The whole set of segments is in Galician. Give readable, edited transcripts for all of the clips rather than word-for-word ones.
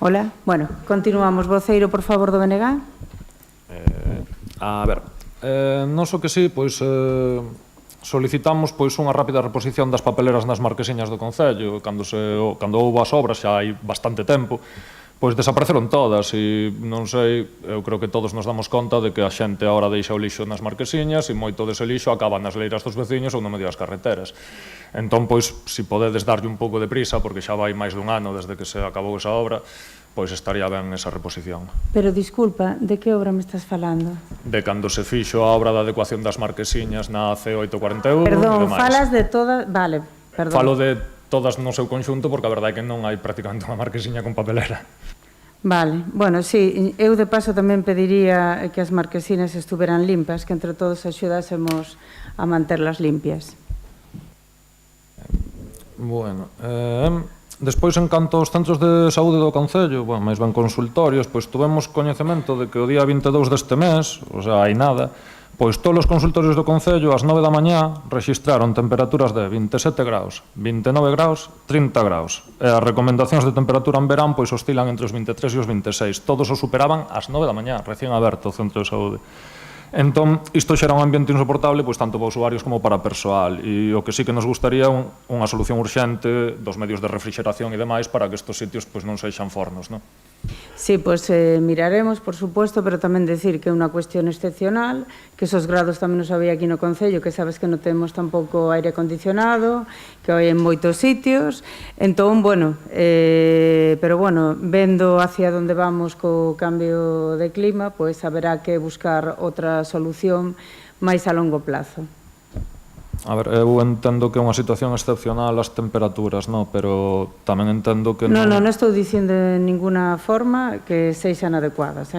Hola, bueno, continuamos. Voceiro, por favor, do BNG. A ver, non só que sí, pois solicitamos pois unha rápida reposición das papeleras nas marquesiñas do Concello. Cando houve as obras, xa hai bastante tempo, pois desapareceron todas e non sei, eu creo que todos nos damos conta de que a xente agora deixa o lixo nas marquesiñas e moito dese lixo acaba nas leiras dos veciños ou no medio das carreteras. Entón, pois, se podedes darlle un pouco de prisa, porque xa vai máis dun ano desde que se acabou esa obra, pois estaría ben esa reposición. Pero, disculpa, de que obra me estás falando? De cando se fixo a obra da adecuación das marquesiñas na C841 Perdón, e demais. falas de todas... Vale, perdón. Falo de todas no seu conxunto, porque a verdade é que non hai prácticamente unha marquesiña con papelera. Vale, bueno, sí, eu de paso tamén pediría que as marquesinas estuveran limpas, que entre todos axudásemos a manterlas limpias. Bueno, despois, en canto aos centros de saúde do Concello, bueno, máis ben consultorios, pois tuvemos coñecemento de que o día 22 deste mes, o sea, hai nada, pois todos os consultorios do Concello ás 9 da mañá rexistraron temperaturas de 27 graus, 29 graus, 30 graus. E as recomendacións de temperatura en verán pois oscilan entre os 23 e os 26. Todos os superaban ás 9 da mañá, recién aberto o centro de saúde. Entón, isto xera un ambiente insoportable pois tanto para usuarios como para persoal, e o que sí que nos gustaría é unha solución urxente dos medios de refrigeración e demais para que estes sitios pois non sexan fornos, non? Sí, pois miraremos, por suposto, pero tamén decir que é unha cuestión excepcional, que esos grados tamén nos había aquí no Concello, que sabes que non temos tampouco aire acondicionado, que hai en moitos sitios. Entón, bueno, pero bueno, vendo hacia onde vamos co cambio de clima, pois haberá que buscar outra solución máis a longo plazo. A ver, eu entendo que é unha situación excepcional as temperaturas, no? Pero tamén entendo que non... Non estou dicindo de ninguna forma que sexan adecuadas,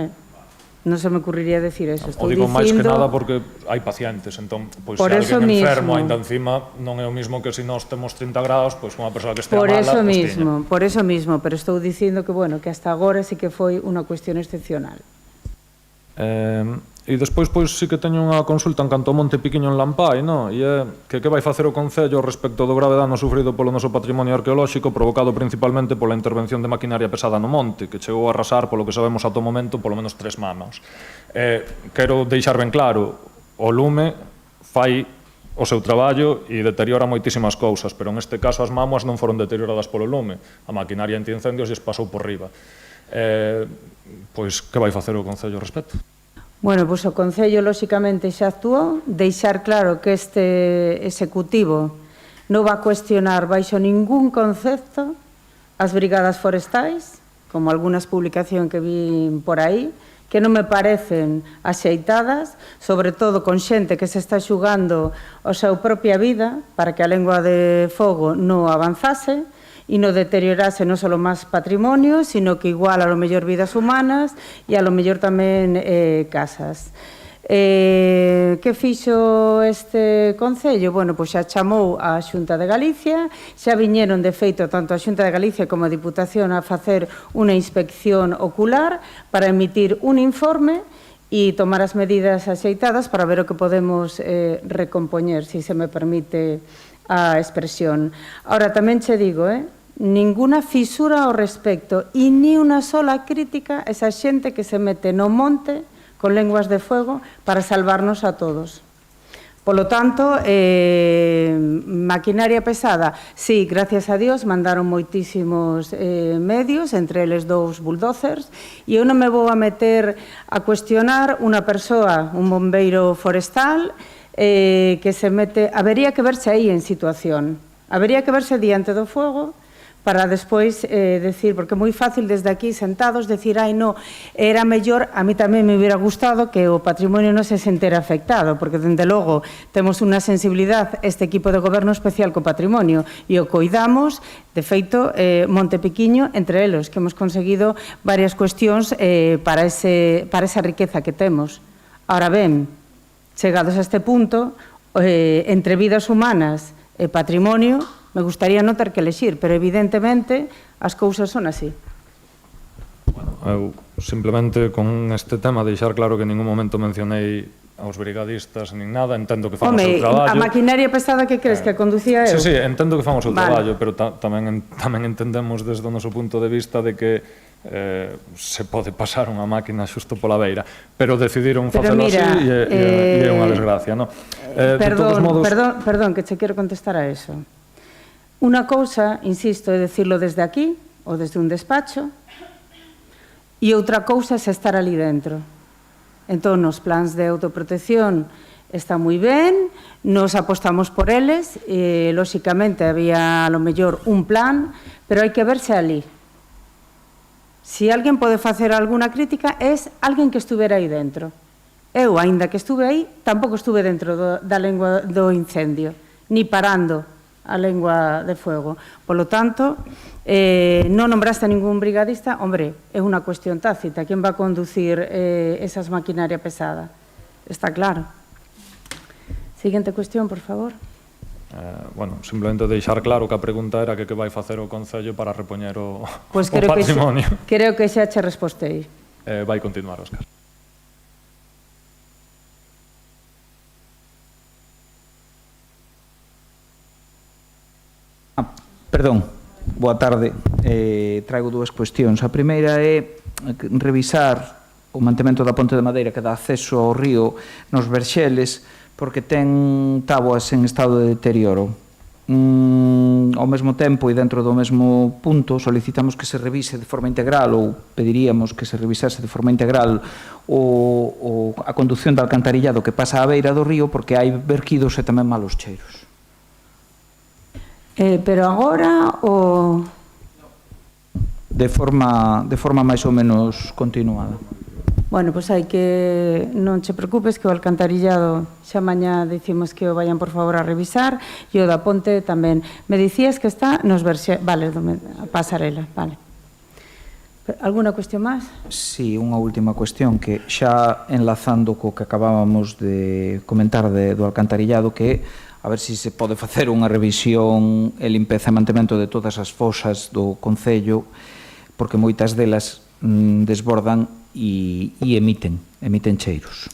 Non se me ocurriría decir eso. O digo máis que nada porque hai pacientes, entón, pois se alguén enfermo ainda encima non é o mismo que se nós temos 30 graus, pois unha persoa que estea mala, pois tiña. Por eso mismo, pero estou dicindo que, bueno, que hasta agora sí que foi unha cuestión excepcional. E despois, pois, sí que teño unha consulta en canto ao Monte Piquiño en Lampai, non? E é que vai facer o Concello respecto do grave dano sufrido polo noso patrimonio arqueolóxico provocado principalmente pola intervención de maquinaria pesada no monte, que chegou a arrasar, polo que sabemos ata o momento, polo menos 3 manos. Quero deixar ben claro, o lume fai o seu traballo e deteriora moitísimas cousas, pero en este caso as mámoas non foron deterioradas polo lume, a maquinaria antiincendios lles pasou por riba. Pois, que vai facer o Concello ao respecto? Bueno, pois o Concello, lóxicamente, xa actuou, deixar claro que este executivo non va a cuestionar baixo ningún concepto as brigadas forestais, como algunhas publicacións que vi por aí, que non me parecen axeitadas, sobre todo con xente que se está xugando a súa propia vida para que a lengua de fogo non avanzase, e non deteriorase non só máis patrimonio, sino que igual a lo mellor vidas humanas e a lo mellor tamén casas. Que fixo este Concello? Bueno, pois xa chamou a Xunta de Galicia, xa viñeron de feito tanto a Xunta de Galicia como a Diputación a facer unha inspección ocular para emitir un informe e tomar as medidas axeitadas para ver o que podemos recompoñer, se me permite a expresión. Ahora, tamén che digo, ninguna fisura ao respecto e ni unha sola crítica a esa xente que se mete no monte con lenguas de fuego para salvarnos a todos. Polo tanto, maquinaria pesada, sí, gracias a Dios, mandaron moitísimos medios, entre eles 2 bulldozers, e eu non me vou a meter a cuestionar unha persoa, un bombeiro forestal, que se mete... Habería que verse aí en situación. Habería que verse diante do fuego para despois decir, porque é moi fácil desde aquí sentados decir, ai, no, era mellor, a mí tamén me hubiera gustado que o patrimonio non se sentera afectado, porque, dende logo, temos unha sensibilidade este equipo de goberno especial co patrimonio e o coidamos, de feito, Monte Piquiño, entre eles, que hemos conseguido varias cuestións para esa riqueza que temos. Ahora ben, chegados a este punto, entre vidas humanas e patrimonio, me gustaría non ter que elexir, pero evidentemente as cousas son así. Bueno, eu simplemente con este tema deixar claro que en ningún momento mencionei aos brigadistas nin nada, entendo que fan o seu traballo. A maquinaria pesada que crees que a conducía eu? Sí, entendo que fan o seu traballo, pero tamén entendemos desde o noso punto de vista de que se pode pasar unha máquina xusto pola beira, pero decidiron Pero facelo mira, así e é unha desgracia, non? Perdón, que che quero contestar a eso. Unha cousa, insisto, é decirlo desde aquí, ou desde un despacho, e outra cousa é estar ali dentro. Entón, nos plans de autoprotección está moi ben, nos apostamos por eles, lóxicamente había a lo mellor un plan, pero hai que verse ali. Si alguén pode facer alguna crítica, é alguén que estuvera aí dentro. Eu, aínda que estuve aí, tampouco estuve dentro da lengua do incendio, ni parando a lengua de fuego. Polo tanto, non nombraste a ningún brigadista, hombre, é unha cuestión tácita. Quen va a conducir esas maquinaria pesada? Está claro. Siguiente cuestión, por favor. Bueno, simplemente deixar claro que a pregunta era que vai facer o Concello para repoñer o creo patrimonio. Creo que xa che respostei. Vai continuar, Óscar. Perdón, boa tarde. Traigo dúas cuestións. A primeira é revisar o mantemento da ponte de madeira que dá acceso ao río nos Verxeles, porque ten táboas en estado de deterioro. Ao mesmo tempo e dentro do mesmo punto solicitamos que se revise de forma integral ou pediríamos que se revisase de forma integral a condución de alcantarillado que pasa á beira do río, porque hai verquidos e tamén malos cheiros. Pero agora ou... De forma máis ou menos continuada. Bueno, pois hai que... Non che preocupes que o alcantarillado xa mañá dicimos que o vayan por favor a revisar e o da ponte tamén. Me dicías que está nos Verxeles... Vale, a pasarela, vale. Alguna cuestión máis? Sí, unha última cuestión que xa enlazando co que acabábamos de comentar do alcantarillado, que a ver se pode facer unha revisión e limpeza e mantemento de todas as fosas do Concello, porque moitas delas desbordan e emiten cheiros.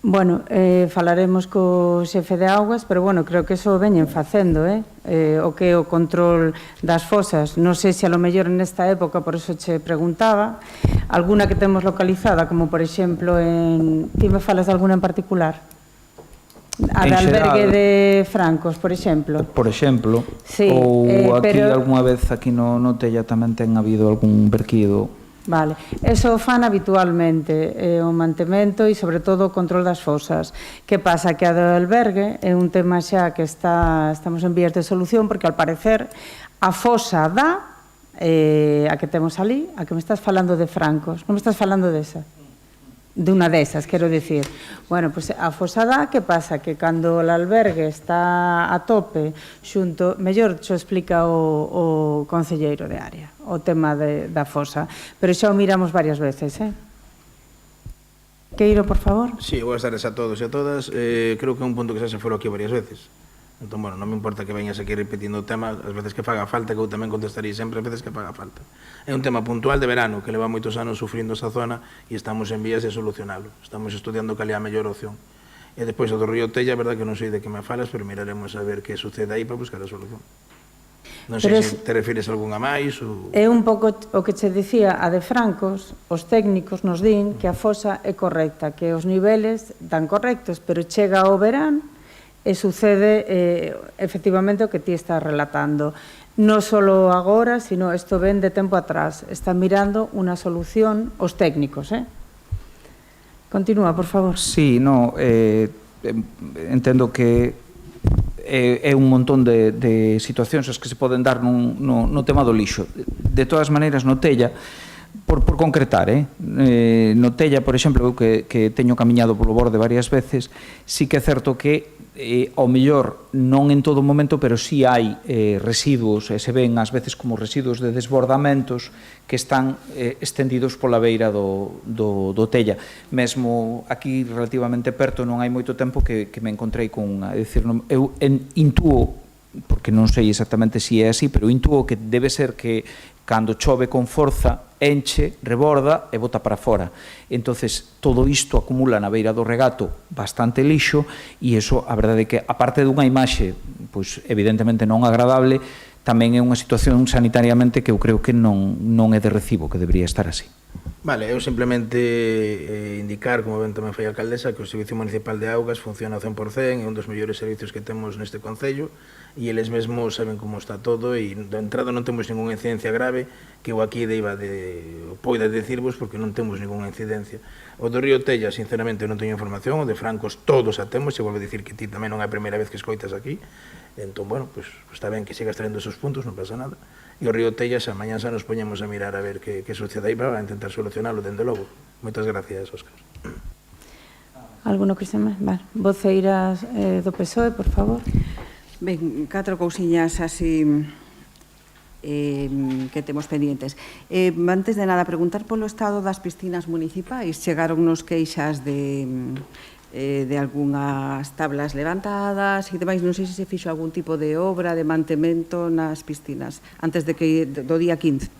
Bueno, falaremos co xefe de augas, pero bueno, creo que eso veñen facendo, o que é o control das fosas. Non sei se a lo mellor nesta época, por eso che preguntaba, alguna que temos localizada, como por exemplo, ti me falas de alguna en particular? A de albergue de Francos, por exemplo. Por exemplo, sí, ou aquí algunha vez aquí no Tella tamén ten habido algún verquido. Vale, eso fan habitualmente, o mantemento e sobre todo o control das fosas. Que pasa? Que a do albergue é un tema xa que estamos en vías de solución, porque ao parecer a fosa dá, a que temos ali, a que me estás falando de Francos, non me estás falando desa? De unha desas, quero dicir. Bueno, pois a fosa dá, que pasa? Que cando o albergue está a tope xunto, mellor xo explica o concelleiro de área, o tema da fosa, pero xa o miramos varias veces, Queiro, por favor. Sí, boas tardes a todos e a todas. Creo que é un punto que xa se foi aquí varias veces. Entón, bueno, non me importa que veñas aquí repetindo o tema, as veces que faga falta, que eu tamén contestarei sempre as veces que faga falta. É un tema puntual de verano, que leva moitos anos sufrindo esa zona e estamos en vías de solucionalo. Estamos estudiando cal é a mellor opción. E despois o do río Tella, verdad que non sei de que me falas, pero miraremos a ver que sucede aí para buscar a solución. Non sei se te refires a algunha máis ou... É un pouco o que che dicía a de Francos, os técnicos nos din que a fosa é correcta, que os niveles dan correctos, pero chega ao verán e sucede efectivamente o que ti estás relatando. Non só agora, sino isto ven de tempo atrás. Están mirando unha solución os técnicos, Continúa, por favor. Sí, entendo que é un montón de situacións as que se poden dar no tema do lixo. De todas maneiras, no Tella, por concretar, no Tella, por exemplo, eu que teño camiñado polo borde varias veces, sí que é certo que ao mellor non en todo momento, pero sí hai residuos, e se ven ás veces como residuos de desbordamentos que están estendidos pola beira do Tella. Mesmo aquí relativamente perto non hai moito tempo que me encontrei con unha, é dicir, eu intúo, porque non sei exactamente se é así, pero intúo que debe ser que cando chove con forza, enche, reborda e bota para fora. Entonces, todo isto acumula na beira do regato bastante lixo e iso, a verdade é que, aparte dunha imaxe, pois, evidentemente non agradable, tamén é unha situación sanitariamente que eu creo que non é de recibo, que debería estar así. Vale, eu simplemente indicar, como ben tamén foi a alcaldesa, que o Servicio Municipal de Augas funciona ao 100%, é un dos mellores servicios que temos neste Concello, e eles mesmos saben como está todo, e de entrada non temos ninguna incidencia grave, que eu aquí poida decirvos, porque non temos ninguna incidencia. O do Río Tella, sinceramente, non teño información, o de Francos todos a temos, e volvo a dicir que ti tamén non é a primeira vez que escoitas aquí, entón, bueno, pues está ben que sigas traendo esos puntos, non pasa nada. E o Río Tella, xa mañá xa nos poñemos a mirar a ver que sucede aí para intentar solucionarlo, dende logo. Moitas gracias, Óscar. Alguno que se máis? Vale. Voceiras do PSOE, por favor. Ben, 4 cousiñas así que temos pendientes. Antes de nada, preguntar polo estado das piscinas municipais. Chegaron nos queixas de algunhas tablas levantadas e demais, non sei se se fixo algún tipo de obra de mantemento nas piscinas antes do día 15.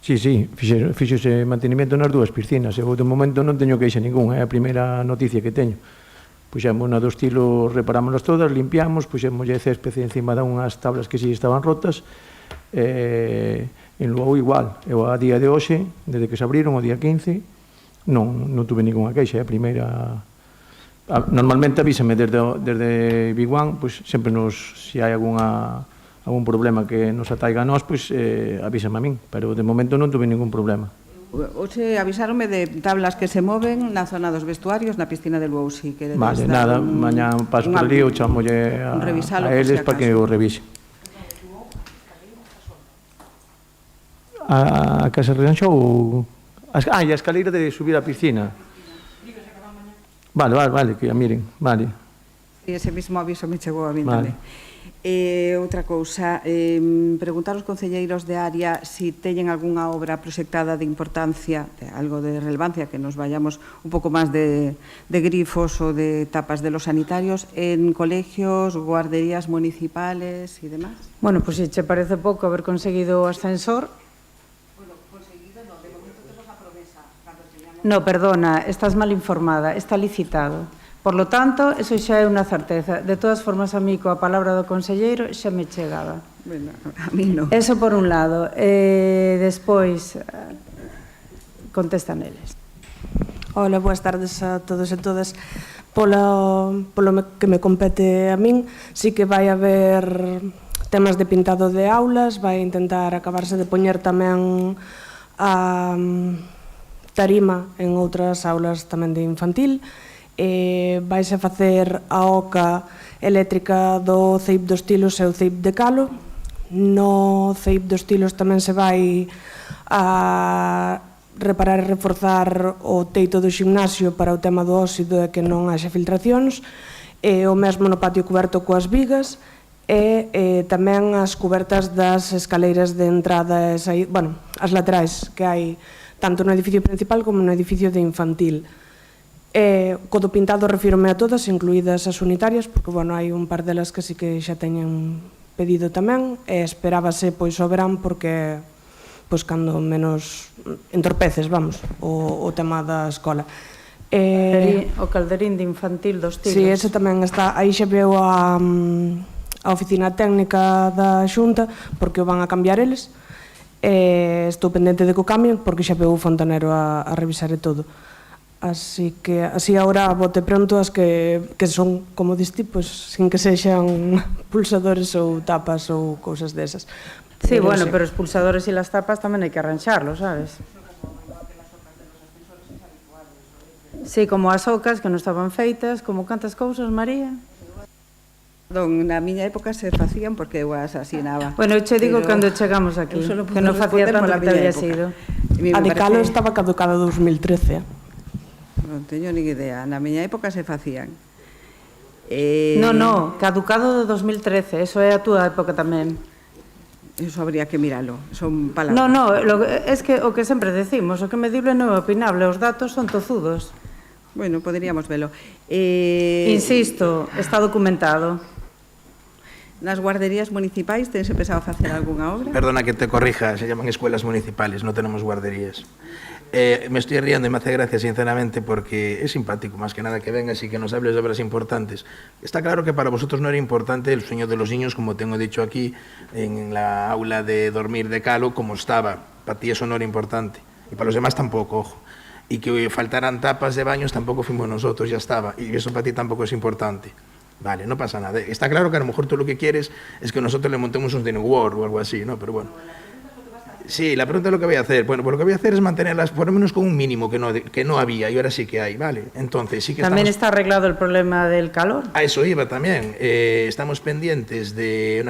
Sí, fixose mantenimento nas dúas piscinas. Eu de momento non teño queixa ningún, é a primeira noticia que teño. Puxemos na do estilo, reparámonos todas, limpiamos, puxemoslle céspede encima de unhas tablas que si estaban rotas, en luego igual. Eu a día de hoxe, desde que se abriron o día 15, non tuve ninguna queixa, é a primeira. Normalmente avísame desde Big One, pois sempre se hai algún problema que nos ataiga a nós, pois avísame a min, pero de momento non tuve ningún problema. Hoxe avisaronme de tablas que se moven na zona dos vestuarios na piscina del Bousi. Vale, nada, mañá paso por ali, eu chamolle a eles para que o revise. A casa relanxou? E a escaleira de subir a piscina. Vale, que a miren, vale. Ese mismo aviso me chegou a mí vale. tamén. Outra cousa, preguntar aos concelleiros de área si teñen algunha obra proxectada de importancia, algo de relevancia, que nos vayamos un pouco máis de grifos ou de tapas de los sanitarios en colegios, guarderías municipales e demás. Bueno, pues si che parece pouco haber conseguido o ascensor. No, perdona, estás mal informada, está licitado. Por lo tanto, eso xa é unha certeza. De todas formas, a mí, coa palabra do conselleiro, xa me chegaba. Bueno, a mí non. Eso por un lado. Despois, contestan eles. Hola, boas tardes a todos e todas. Polo que me compete a min, sí que vai haber temas de pintado de aulas, vai intentar acabarse de poñer tamén a tarima en outras aulas tamén de infantil. Vaise facer a oca eléctrica do CEIP dos Tilos e o CEIP de Calo. No CEIP dos Tilos tamén se vai a reparar e reforzar o teito do ximnasio para o tema do óxido e que non haxa filtracións, e o mesmo no patio cuberto coas vigas, e tamén as cubertas das escaleiras de entrada, as laterais que hai tanto no edificio principal como no edificio de infantil. Co do pintado refírome a todas, incluídas as unitarias, porque hai un par delas que sí que xa teñen pedido tamén, e esperábase o verán porque cando menos entorpeces, o tema da escola. O calderín de infantil dos Tilos. Sí, ese tamén está, aí xa veo a oficina técnica da Xunta, porque o van a cambiar eles. Estou pendente de que o cambien, porque xa veo o fontanero a revisar e todo. Así que, así agora, a bote pronto, as que son, como diste, sin que sexan pulsadores ou tapas ou cousas desas. Sí, bueno, pero os pulsadores e las tapas tamén hai que arranxarlos, sabes? Sí, como as ocas que non estaban feitas, como cantas cousas, María? Na miña época se facían porque eu as asinaba. Bueno, eu che digo cando chegamos aquí, que non facía tanto que te había sido. A de Calo estaba caducada 2013. Non teño nin idea. Na miña época se facían. No, caducado de 2013, eso é a túa época tamén. Eso habría que miralo, son palabras. No, es que o que sempre decimos, o que medible non é opinable, os datos son tozudos. Bueno, poderíamos velo. Insisto, está documentado. Nas guarderías municipais tense pensado facer algunha obra? Perdona que te corrija, se llaman escuelas municipales, non tenemos guarderías. Me estoy riendo y me hace gracia, sinceramente, porque es simpático, más que nada, que vengas y que nos hables de obras importantes. Está claro que para vosotros no era importante el sueño de los niños, como tengo dicho aquí, en la aula de dormir de Calo, como estaba. Para ti eso no era importante. Y para los demás tampoco, ojo. Y que faltaran tapas de baños tampoco fuimos nosotros, ya estaba. Y eso para ti tampoco es importante. Vale, no pasa nada. Está claro que a lo mejor tú lo que quieres es que nosotros le montemos un Dino War o algo así, ¿no? Pero bueno. Sí, la pregunta es lo que voy a hacer. Bueno, pues lo que voy a hacer es mantenerlas por lo menos con un mínimo que no había y ahora sí que hay, ¿vale? Entonces sí que También está arreglado el problema del calor. A eso iba también. Estamos pendientes de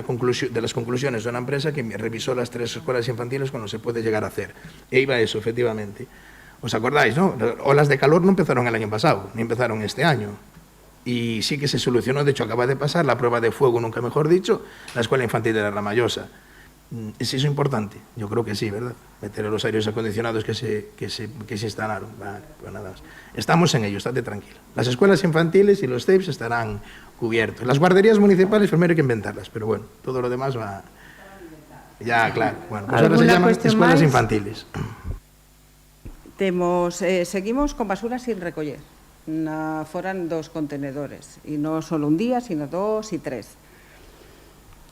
las conclusiones de una empresa que revisó las 3 escuelas infantiles cuando se puede llegar a hacer. E iba a eso, efectivamente. ¿Os acordáis, no? Olas de calor no empezaron el año pasado, ni empezaron este año. Y sí que se solucionó, de hecho acaba de pasar la prueba de fuego, nunca mejor dicho, la escuela infantil de la Ramallosa. ¿Es eso importante? Yo creo que sí, ¿verdad? Meter los aires acondicionados que se instalaron. Vale, pues nada más. Estamos en ello, estate tranquila. Las escuelas infantiles y los CEIPs estarán cubiertos. Las guarderías municipales primero hay que inventarlas, pero bueno, todo lo demás va... Ya, claro. Bueno, pues ahora se llaman escuelas infantiles. Seguimos con basura sin recoller. Foran 2 contenedores. E non só un día, sino 2 e 3.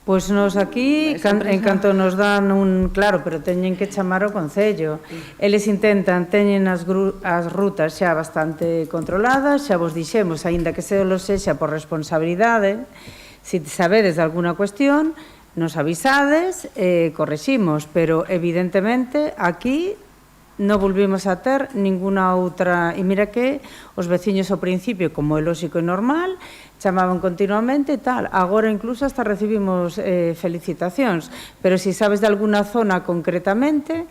Pois nos aquí, en canto nos dan un... Claro, pero teñen que chamar ao Concello. Eles teñen as rutas xa bastante controladas, xa vos dixemos, aínda que se lo sexa por responsabilidade, se sabedes de alguna cuestión, nos avisades e correximos, pero evidentemente aquí non volvimos a ter ninguna outra... E mira que os veciños ao principio, como é lóxico e normal, chamaban continuamente e tal. Agora incluso hasta recibimos felicitacións. Pero se sabes de alguna zona concretamente,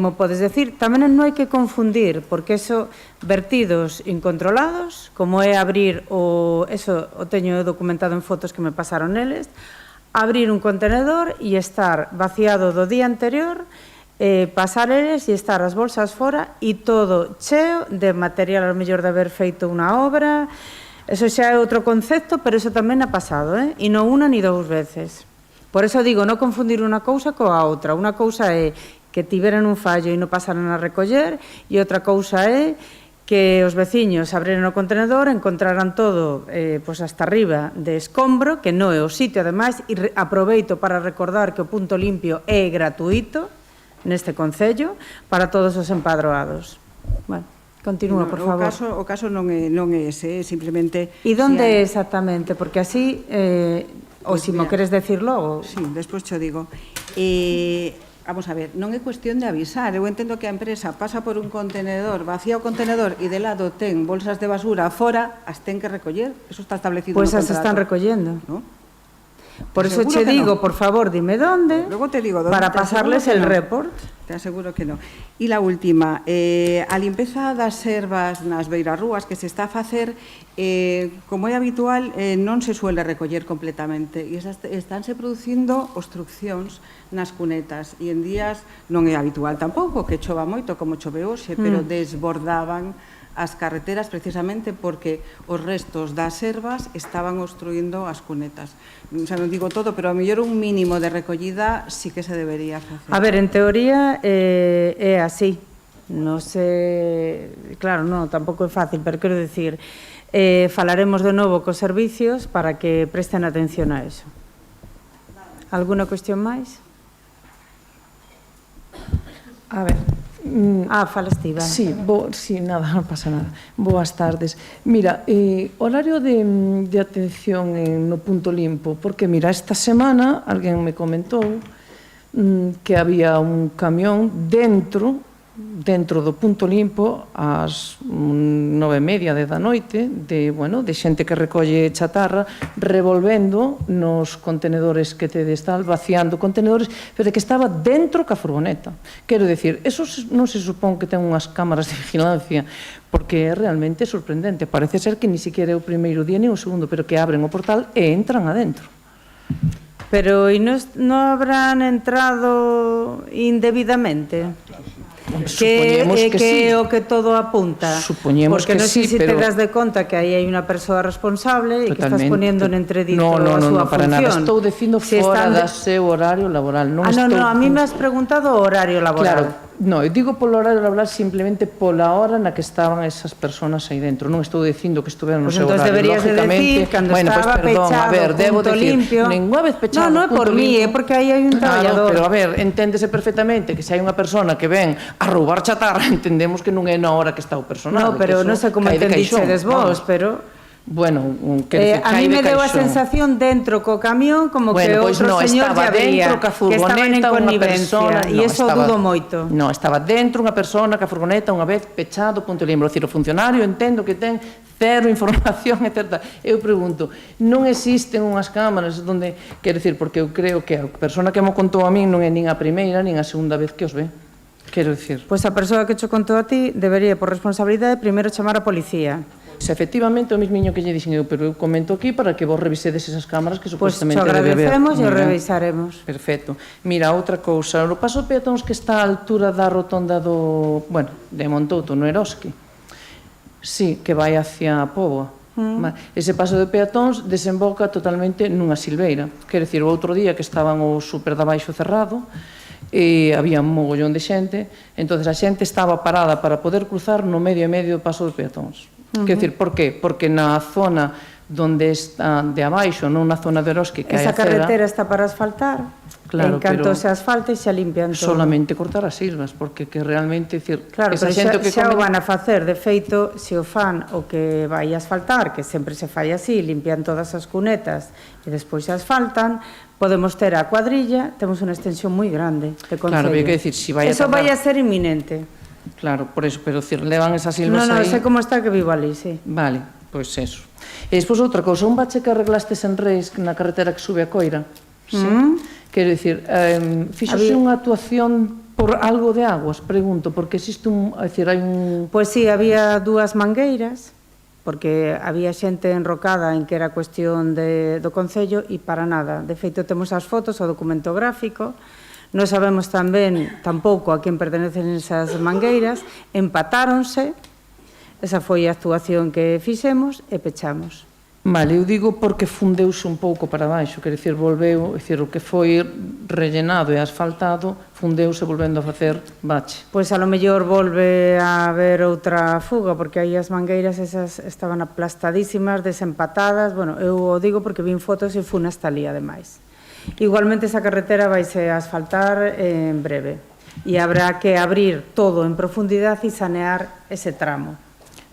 mo podes decir. Tamén non hai que confundir, porque eso, vertidos incontrolados, como é abrir eso o teño documentado en fotos que me pasaron eles, abrir un contenedor e estar vaciado do día anterior, pasar eles e estar as bolsas fora e todo cheo de material, ao mellor de haber feito unha obra. Eso xa é outro concepto, pero eso tamén ha pasado, e non unha ni 2 veces. Por eso digo, non confundir unha cousa coa outra. Unha cousa é que tiveran un fallo e non pasaran a recoller, e outra cousa é que os veciños abriran o contenedor, encontraran todo hasta arriba de escombro, que non é o sitio, ademais, e aproveito para recordar que o punto limpio é gratuito neste Concello para todos os empadroados. Bueno, continúa, por favor. O caso non é ese, simplemente... E onde é exactamente? Porque así, ou se mo queres decir logo... Sí, despois cho digo. Vamos a ver, non é cuestión de avisar. Eu entendo que a empresa pasa por un contenedor, vacía o contenedor e de lado ten bolsas de basura fora, as ten que recoller. Eso está establecido no contrato. Pois as están recollendo. ¿No? Por eso che digo, por favor, dime dónde, luego te digo dónde, para pasarles el report. Te aseguro que no. E la última, a limpeza das servas nas beirarrúas que se está a facer, como é habitual, non se suele recoller completamente e estánse producindo obstruccións nas cunetas e en días non é habitual tampouco que chova moito como chove hoxe, pero desbordaban as carreteras precisamente porque os restos das servas estaban obstruindo as cunetas. Xa non digo todo, pero a mellor un mínimo de recollida sí que se debería facer. A ver, en teoría é así. Non sei, claro, non, tampouco é fácil, pero quero dicir, falaremos de novo cos servicios para que presten atención a eso. Alguna cuestión máis? A ver, falas ti, vai. Sí, nada, non pasa nada. Boas tardes. Mira, horario de atención no punto limpo, porque mira, esta semana alguén me comentou que había un camión dentro do punto limpo ás 9:30 da noite de xente que recolle chatarra revolvendo nos contenedores que tedes tal, vaciando contenedores, pero que estaba dentro ca furgoneta. Quero dicir, eso non se supón que ten unhas cámaras de vigilancia, porque é realmente sorprendente. Parece ser que ni siquiera é o primeiro día ni o segundo, pero que abren o portal e entran adentro. Pero e non habrán entrado indebidamente? Supoñemos que sí. É o que todo apunta. Supoñemos porque que sí, sí, pero... pero... Porque non sei se te das de conta que aí hai unha persoa responsable e que estás poniendo en entredito a súa función. No, para nada. Estou dicindo fora do seu horario laboral. A mí me has preguntado o horario laboral. Claro. No, eu digo polo horario laboral simplemente pola hora na que estaban esas personas aí dentro. Non estou dicindo que estuveran no Pues seu entón horario, deberías de lógicamente. decir, cando Bueno, estaba pues perdón, pechado, a ver, debo punto decir, limpio. ninguna vez pechado, No, é por punto mí, limpio. é porque aí hai un traballador. Claro, pero a ver, enténdese perfectamente que se hai unha persona que ven a roubar chatarra, entendemos que non é na hora que está o personal. No, pero non sei como entendisedes vos, pero... Bueno, quero dicir, a mí me deu a caixón. sensación dentro co camión como que Bueno, pois outro no, señor estaba ya veía dentro ca que estaban en furgoneta unha connivencia persona, e no, eso estaba, dudo moito. No, estaba dentro unha persona ca furgoneta unha vez pechado, punto limpio. Dicir, o funcionario entendo que ten cero información, etc. Eu pregunto, non existen unhas cámaras onde, quero dicir, porque eu creo que a persona que mo contou a min non é nin a primeira nin a segunda vez que os ve. Quero dicir, Pois a persoa que cho contou a ti debería, por responsabilidade, primeiro chamar a policía. se efectivamente o mismiño que lle dixen eu, pero eu comento aquí para que vos revisedes esas cámaras que Pois supuestamente cho debe haber. agradecemos e o Mira. revisaremos. Perfecto. Mira, outra cousa, o paso de peatóns que está á altura da rotonda do, bueno, de Montouto, no Eroski. Sí, que vai hacia a Póvoa. Ese paso de peatóns desemboca totalmente nunha silveira. Quero dicir, o outro día que estaban o super da baixo cerrado, e había un mogollón de xente, entonces a xente estaba parada para poder cruzar no medio e medio do paso de peatóns. Quero dicir, por qué? Porque na zona donde está de abaixo, non na zona de Eroski, que hai Esa a cera, carretera está para asfaltar. Claro, En canto pero se asfalte xa limpian todo. solamente cortar as silvas, porque que realmente, dicir, Claro, esa pero xente que xa o come... van a facer. De feito, se o fan o que vai a asfaltar, que sempre se fai así, limpian todas as cunetas e despois se asfaltan, podemos ter a cuadrilla, temos unha extensión moi grande de concello. Claro, pero que decir, si vai a Eso tardar- vai a ser inminente. Claro, por eso, pero decir, levan esas silvas No, aí... sei como está que vivo ali, sí. Vale, pois eso. E despois outra cousa, un bache que arreglastes en Reis na carretera que sube a Coira, sí? Quero dicir, fixose Había- unha actuación por algo de aguas, pregunto, porque existe un... É dicir, hai un... Pois sí, había dúas mangueiras, porque había xente enrocada en que era cuestión do Concello e para nada. De feito, temos as fotos, o documento gráfico, non sabemos tamén tampouco a quen pertenecen esas mangueiras, empatáronse, esa foi a actuación que fixemos e pechamos. Vale, eu digo porque fundeuse un pouco para baixo, quer dicir, volveu, é dicir, o que foi rellenado e asfaltado, fundeuse volvendo a facer bache. Pois a lo mellor volve a haber outra fuga, porque aí as mangueiras esas estaban aplastadísimas, desempatadas, bueno, eu o digo porque vin fotos e fun hasta ali, ademais. Igualmente esa carretera vaise a asfaltar en breve e habrá que abrir todo en profundidade e sanear ese tramo.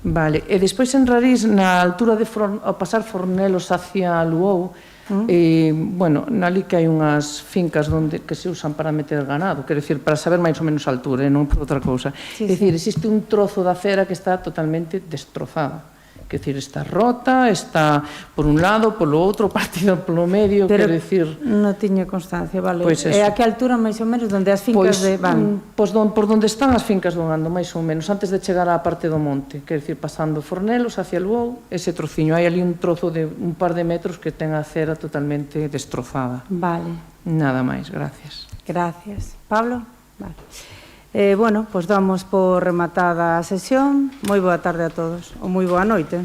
Vale, e despois en Rarís, na altura de ao pasar Fornelos hacia Luou, bueno, nali que hai unhas fincas que se usan para meter ganado, quero dicir, para saber máis ou menos a altura, non por outra cousa. Sí, É dicir, existe un trozo da acera que está totalmente destrozada. Quer dicir, está rota, está por un lado, polo outro, partida polo medio, Pero quero dicir... non tiña constancia, vale. Pois E eso. a que altura máis ou menos onde as fincas van? Pois por donde están as fincas do Gando, máis ou menos, antes de chegar á parte do monte, quer dicir, pasando Fornelos hacia Luou, ese trociño, hai ali un trozo de un par de metros que ten a acera totalmente destrozada. Vale. Nada máis, gracias. Gracias. Pablo? Vale. Bueno, pois damos por rematada a sesión. Moi boa tarde a todos, ou moi boa noite.